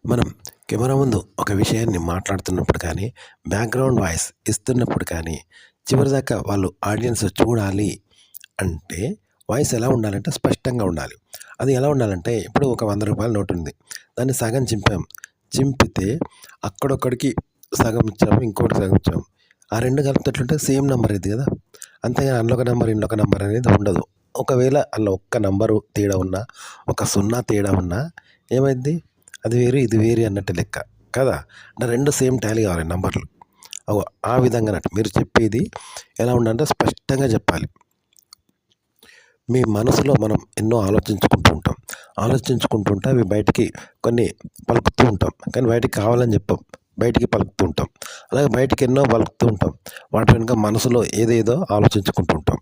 మనం కెమెరా ముందు ఒక విషయాన్ని మాట్లాడుతున్నప్పుడు కానీ, బ్యాక్‌గ్రౌండ్ వాయిస్ ఇస్తున్నప్పుడు కానీ, చివరిదాకా వాళ్ళు ఆడియన్స్ చూడాలి అంటే, వాయిస్ ఎలా ఉండాలంటే స్పష్టంగా ఉండాలి. అది ఎలా ఉండాలంటే, ఇప్పుడు ఒక రూ. 100 నోట్ ఉంది. దాన్ని సగం చింపాం. చింపితే అక్కడొక్కడికి సగం ఇచ్చాము, ఇంకోటి సగం ఇచ్చాము. ఆ 2 కలిపితే ఎట్లుంటే సేమ్ నంబర్ అయిద్ది కదా! అంతేగాని అందులో ఒక నంబర్, ఇందులో ఒక నంబర్ అనేది ఉండదు. ఒకవేళ అందులో ఒక్క నంబరు తేడా ఉన్నా, ఒక 0 తేడా ఉన్నా ఏమైద్ది? అది వేరు, ఇది వేరు అన్నట్టు లెక్క కదా! అంటే 2 సేమ్ టాలీ కావాలి నంబర్లు. అగో ఆ విధంగా అన్నట్టు. మీరు చెప్పేది ఎలా ఉండాలంటే స్పష్టంగా చెప్పాలి. మీ మనసులో మనం ఎన్నో ఆలోచించుకుంటూ ఉంటాం. ఆలోచించుకుంటూ ఉంటే అవి బయటికి కొన్ని పలుకుతూ ఉంటాం. కానీ బయటికి కావాలని చెప్పం. బయటికి పలుకుతూ ఉంటాం. అలాగే బయటికి ఎన్నో పలుకుతూ ఉంటాం. వాటి వెనుక మనసులో ఏదేదో ఆలోచించుకుంటూ ఉంటాం.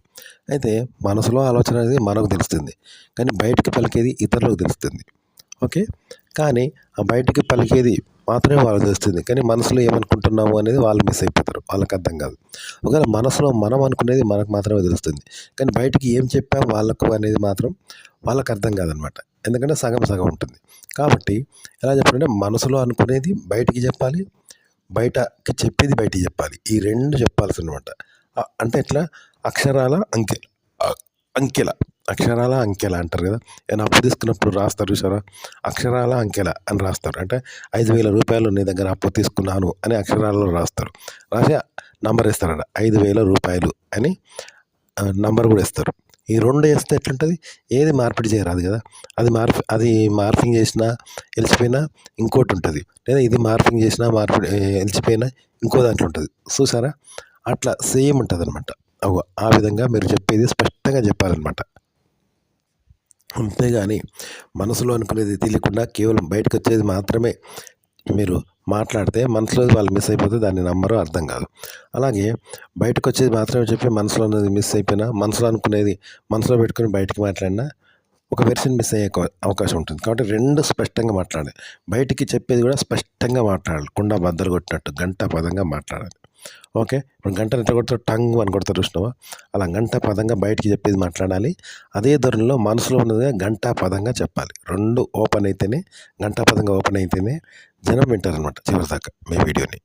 అయితే మనసులో ఆలోచన అనేది మనకు తెలుస్తుంది. కానీ బయటికి పలికేది ఇతరులకు తెలుస్తుంది. ఓకే. కానీ ఆ బయటికి పలికేది మాత్రమే వాళ్ళకి తెలుస్తుంది. కానీ మనసులో ఏమనుకుంటున్నాము అనేది వాళ్ళు మిస్ అయిపోతారు. వాళ్ళకి అర్థం కాదు. ఒకవేళ మనసులో మనం అనుకునేది మనకు మాత్రమే తెలుస్తుంది. కానీ బయటికి ఏం చెప్పాం వాళ్ళకు అనేది మాత్రం వాళ్ళకి అర్థం కాదనమాట. ఎందుకంటే సగం సగం ఉంటుంది. కాబట్టి ఎలా చెప్పాలంటే మనసులో అనుకునేది బయటికి చెప్పాలి. బయటకి చెప్పేది బయటికి చెప్పాలి. ఈ 2 చెప్పాల్సనమాట. అంటే ఎట్లా? అక్షరాల అంకెలు. అంకెల అక్షరాల అంకెల అంటారు కదా! ఏమైనా అప్పు తీసుకున్నప్పుడు రాస్తారు చూసారా? అక్షరాల అంకెల అని రాస్తారు. అంటే రూ. 5,000 నీ దగ్గర అప్పు తీసుకున్నాను అని అక్షరాలలో రాస్తారు. రాసి నంబర్ ఇస్తారట. 5,000 అని నంబర్ కూడా ఇస్తారు. ఈ 2 వేస్తే ఎట్లుంటుంది? ఏది మార్పిడి చేయరాదు కదా! అది మార్ఫింగ్ చేసినా ఎలిసిపోయినా ఇంకోటి ఉంటుంది. లేదా ఇది మార్ఫింగ్ చేసినా ఎలిసిపోయినా ఇంకో దాంట్లో ఉంటుంది. చూసారా? అట్లా సేమ్ ఉంటుందన్నమాట. ఆ విధంగా మీరు చెప్పేది స్పష్టంగా చెప్పాలన్నమాట. అంతేగాని మనసులో అనుకునేది తెలియకుండా కేవలం బయటకు వచ్చేది మాత్రమే మీరు మాట్లాడితే మనసులో వాళ్ళు మిస్ అయిపోతే దాన్ని నమ్మరు, అర్థం కాదు. అలాగే బయటకు వచ్చేది మాత్రమే చెప్పి మనసులో ఉన్నది మిస్ అయిపోయినా, మనసులో అనుకునేది మనసులో పెట్టుకొని బయటికి మాట్లాడినా ఒక వెర్షన్ మిస్ అయ్యే అవకాశం ఉంటుంది. కాబట్టి 2 స్పష్టంగా మాట్లాడాలి. బయటికి చెప్పేది కూడా స్పష్టంగా మాట్లాడాలి. కుండ బద్దలు కొట్టినట్టు గంటా పదంగా మాట్లాడాలి. ఓకే. ఇప్పుడు గంటను ఎట్లా కొడతారు? టంగ్ అని కొడతారు చూసినావా? అలా గంటా పదంగా బయటికి చెప్పేది మాట్లాడాలి. అదే ధోరణిలో మనసులో ఉన్నది గంటా పదంగా చెప్పాలి. 2 ఓపెన్ అయితేనే, గంటా పదంగా ఓపెన్ అయితేనే జనం వింటారనమాట చివరిదాకా మీ వీడియోని.